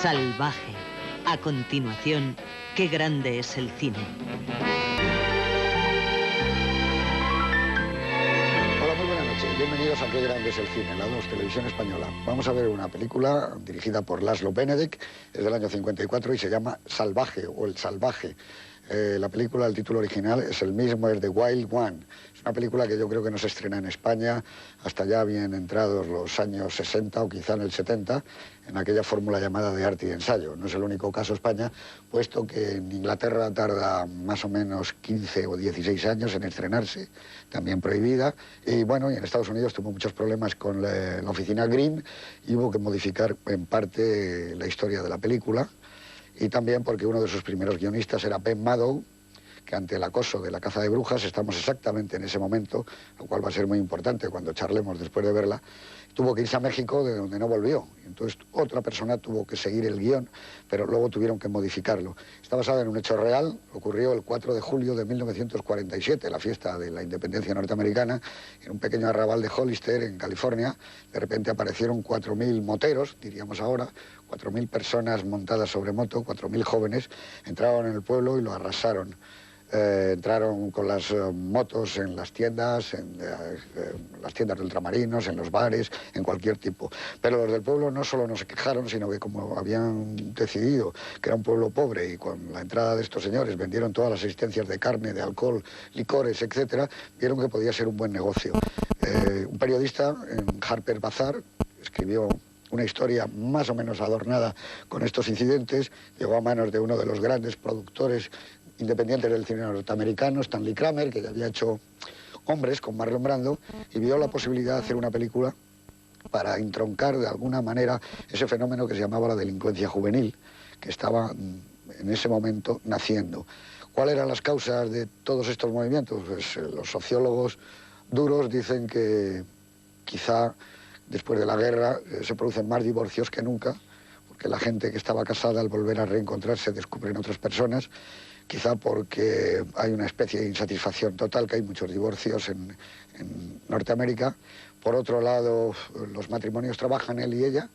Salvaje. A continuación, qué grande es el cine. Hola, muy buenas noches. Bienvenidos a Qué grande es el cine, la 2 Televisión Española. Vamos a ver una película dirigida por Laszlo Benedek, es del año 54 y se llama Salvaje o El Salvaje. La película, el título original es el mismo, es The Wild One. Es una película que yo creo que no se estrena en España hasta ya bien entrados los años 60 o quizá en el 70, en aquella fórmula llamada de arte y ensayo. No es el único caso España, puesto que en Inglaterra tarda más o menos 15 o 16 años en estrenarse, también prohibida. Y bueno, y en Estados Unidos tuvo muchos problemas con la oficina Green y hubo que modificar en parte la historia de la película. Y también porque uno de sus primeros guionistas era Ben Maddow, que ante el acoso de La caza de brujas, estamos exactamente en ese momento, lo cual va a ser muy importante cuando charlemos después de verla, tuvo que irse a México, de donde no volvió. Entonces otra persona tuvo que seguir el guión, pero luego tuvieron que modificarlo. Está basada en un hecho real, ocurrió el 4 de julio de 1947, la fiesta de la independencia norteamericana, en un pequeño arrabal de Hollister, en California. De repente aparecieron 4.000 moteros, diríamos ahora, 4.000 personas montadas sobre moto, 4.000 jóvenes, entraron en el pueblo y lo arrasaron. Entraron con las motos en las tiendas, las tiendas de ultramarinos, en los bares, en cualquier tipo. Pero los del pueblo no solo no se quejaron, sino que como habían decidido que era un pueblo pobre y con la entrada de estos señores vendieron todas las existencias de carne, de alcohol, licores, etcétera, vieron que podía ser un buen negocio. Un periodista en Harper Bazaar escribió una historia más o menos adornada con estos incidentes, llegó a manos de uno de los grandes productores independientes del cine norteamericano, Stanley Kramer, que ya había hecho Hombres con Marlon Brando, y vio la posibilidad de hacer una película para entroncar de alguna manera ese fenómeno que se llamaba la delincuencia juvenil, que estaba en ese momento naciendo. ¿Cuáles eran las causas de todos estos movimientos? Pues los sociólogos duros dicen que quizá después de la guerra se producen más divorcios que nunca, porque la gente que estaba casada al volver a reencontrarse descubren otras personas, quizá porque hay una especie de insatisfacción total, que hay muchos divorcios en Norteamérica. Por otro lado, los matrimonios trabajan él y ella,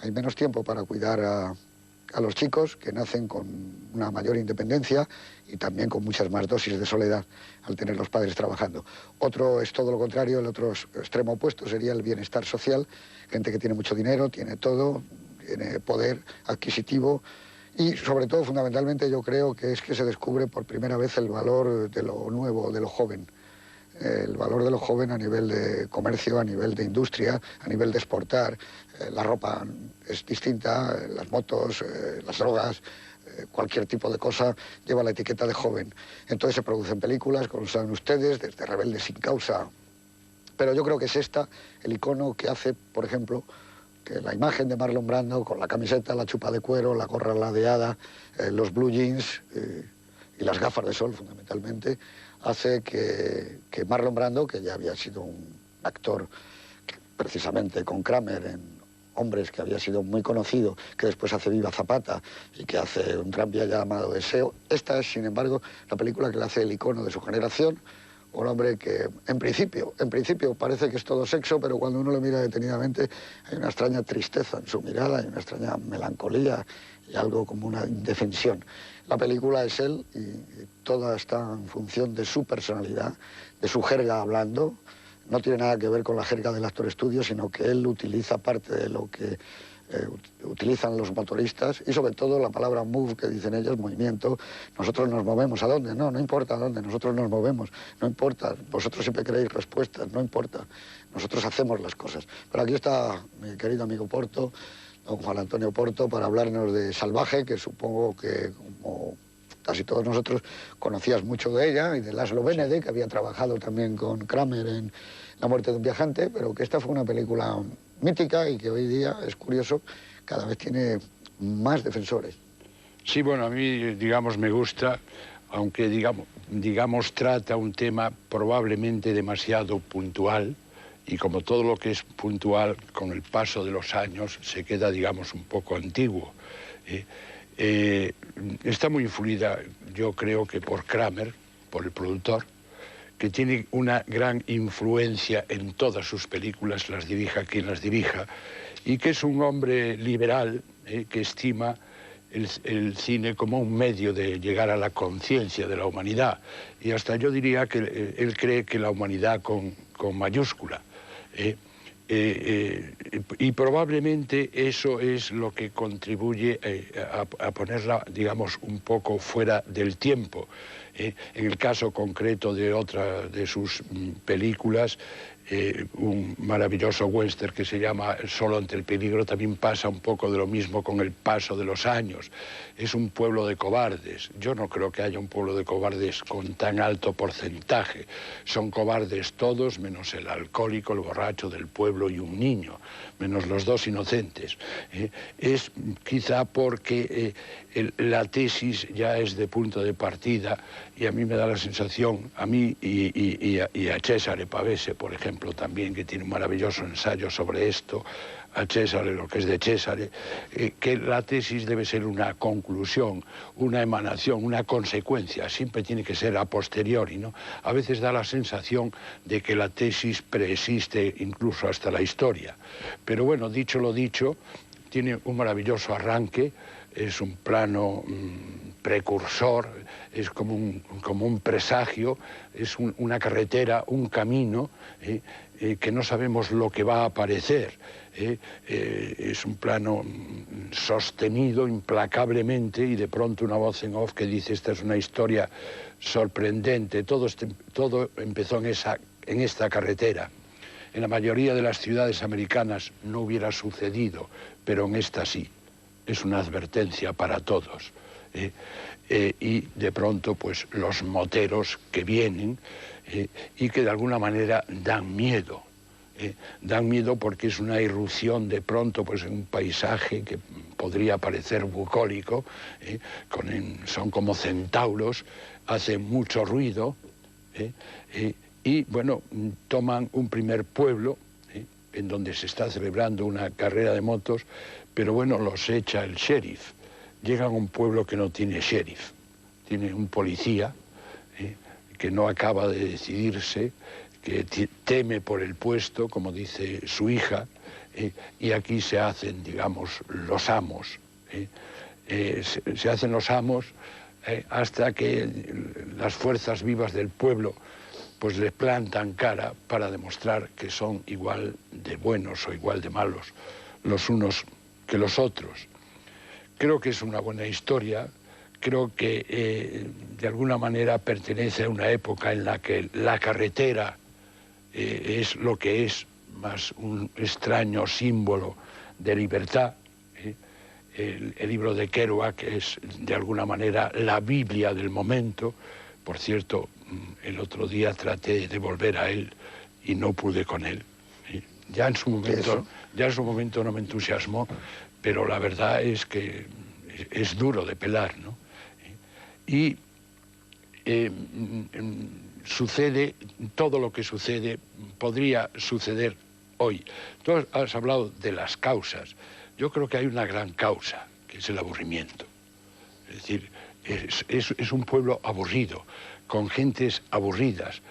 hay menos tiempo para cuidar a los chicos, que nacen con una mayor independencia y también con muchas más dosis de soledad al tener los padres trabajando. Otro es todo lo contrario, el otro extremo opuesto sería el bienestar social, gente que tiene mucho dinero, tiene todo, tiene poder adquisitivo. Y sobre todo, fundamentalmente, yo creo que es que se descubre por primera vez el valor de lo nuevo, de lo joven. El valor de lo joven a nivel de comercio, a nivel de industria, a nivel de exportar. La ropa es distinta, las motos, las drogas, cualquier tipo de cosa lleva la etiqueta de joven. Entonces se producen películas, como saben ustedes, desde Rebelde sin causa. Pero yo creo que es esta el icono que hace, por ejemplo, que la imagen de Marlon Brando con la camiseta, la chupa de cuero, la gorra ladeada, los blue jeans y las gafas de sol fundamentalmente, hace que Marlon Brando, que ya había sido un actor precisamente con Kramer en Hombres, que había sido muy conocido, que después hace Viva Zapata y que hace un tranvía llamado Deseo, esta es, sin embargo, la película que le hace el icono de su generación. Un hombre que, en principio, parece que es todo sexo, pero cuando uno lo mira detenidamente hay una extraña tristeza en su mirada, hay una extraña melancolía y algo como una indefensión. La película es él y toda está en función de su personalidad, de su jerga hablando. No tiene nada que ver con la jerga del actor estudio, sino que él utiliza parte de lo que utilizan los motoristas y sobre todo la palabra move, que dicen ellos, movimiento. Nosotros nos movemos. ¿A dónde? No importa a dónde, nosotros nos movemos. No importa, vosotros siempre queréis respuestas, no importa. Nosotros hacemos las cosas. Pero aquí está mi querido amigo Porto, don Juan Antonio Porto, para hablarnos de Salvaje, que supongo que, como casi todos nosotros, conocías mucho de ella, y de Laszlo Benedek, que había trabajado también con Kramer en La muerte de un viajante, pero que esta fue una película mítica y que hoy día, es curioso, cada vez tiene más defensores. Sí, bueno, a mí, digamos, me gusta, aunque, digamos, trata un tema probablemente demasiado puntual, y como todo lo que es puntual, con el paso de los años, se queda, digamos, un poco antiguo. Está muy influida, yo creo que por Kramer, por el productor, que tiene una gran influencia en todas sus películas, las dirija quien las dirija, y que es un hombre liberal, que estima el cine como un medio de llegar a la conciencia de la humanidad. Y hasta yo diría que él cree que la humanidad con mayúscula. Y probablemente eso es lo que contribuye a ponerla, digamos, un poco fuera del tiempo. En el caso concreto de otra de sus películas, un maravilloso western que se llama Solo ante el peligro, también pasa un poco de lo mismo con el paso de los años. Es un pueblo de cobardes. Yo no creo que haya un pueblo de cobardes con tan alto porcentaje. Son cobardes todos, menos el alcohólico, el borracho del pueblo y un niño, menos los dos inocentes. Es quizá porque la tesis ya es de punto de partida, y a mí me da la sensación, a mí y a Cesare Pavese, por ejemplo, también, que tiene un maravilloso ensayo sobre esto, a Cesare, lo que es de Cesare, que la tesis debe ser una conclusión, una emanación, una consecuencia, siempre tiene que ser a posteriori, ¿no? A veces da la sensación de que la tesis preexiste incluso hasta la historia. Pero bueno, dicho lo dicho, tiene un maravilloso arranque, es un plano precursor, es como un presagio, es una carretera, un camino que no sabemos lo que va a aparecer. Es un plano sostenido implacablemente, y de pronto una voz en off que dice: esta es una historia sorprendente. Todo empezó en esta carretera. En la mayoría de las ciudades americanas no hubiera sucedido, pero en esta sí. Es una advertencia para todos. Y de pronto, pues, los moteros que vienen y que de alguna manera dan miedo. Dan miedo porque es una irrupción de pronto, pues, en un paisaje que podría parecer bucólico, son como centauros, hacen mucho ruido, y bueno, toman un primer pueblo, en donde se está celebrando una carrera de motos, pero bueno, los echa el sheriff. Llegan a un pueblo que no tiene sheriff, tiene un policía que no acaba de decidirse, que teme por el puesto, como dice su hija, y aquí se hacen, digamos, los amos. Se hacen los amos hasta que las fuerzas vivas del pueblo pues le plantan cara para demostrar que son igual de buenos o igual de malos los unos que los otros. Creo que es una buena historia, creo que de alguna manera pertenece a una época en la que la carretera es lo que es, más un extraño símbolo de libertad. El libro de Kerouac es de alguna manera la Biblia del momento. Por cierto, el otro día traté de volver a él y no pude con él. Ya en su momento no me entusiasmó, pero la verdad es que es duro de pelar, ¿no? Y sucede todo lo que sucede, podría suceder hoy. Tú has hablado de las causas. Yo creo que hay una gran causa, que es el aburrimiento. Es decir, es un pueblo aburrido, con gentes aburridas,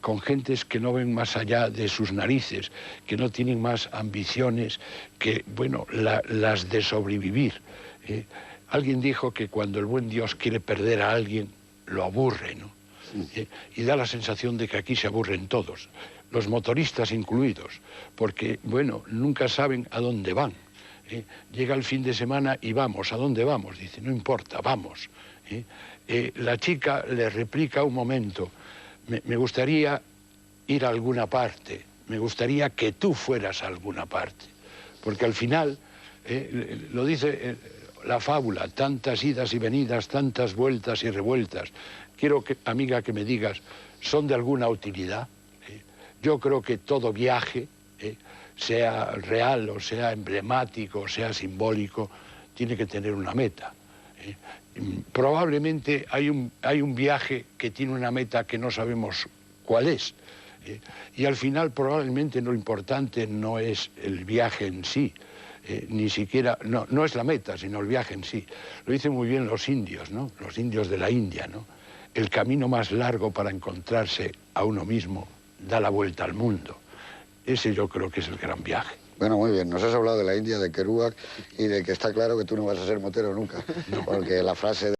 con gentes que no ven más allá de sus narices, que no tienen más ambiciones que, bueno, las de sobrevivir. Alguien dijo que cuando el buen Dios quiere perder a alguien, lo aburre, ¿no? Y da la sensación de que aquí se aburren todos, los motoristas incluidos, porque, bueno, nunca saben a dónde van. Llega el fin de semana y vamos. ¿A dónde vamos? Dice, no importa, vamos. La chica le replica un momento, me gustaría ir a alguna parte, me gustaría que tú fueras a alguna parte, porque al final, lo dice la fábula, tantas idas y venidas, tantas vueltas y revueltas. Quiero, amiga, que me digas, ¿son de alguna utilidad? Yo creo que todo viaje, sea real o sea emblemático o sea simbólico, tiene que tener una meta. Probablemente hay un viaje que tiene una meta que no sabemos cuál es. Y al final probablemente lo importante no es el viaje en sí, ni siquiera, no es la meta, sino el viaje en sí. Lo dicen muy bien los indios, ¿no? Los indios de la India, ¿no? El camino más largo para encontrarse a uno mismo da la vuelta al mundo. Ese yo creo que es el gran viaje. Bueno, muy bien. Nos has hablado de la India, de Kerouac y de que está claro que tú no vas a ser motero nunca. Porque la frase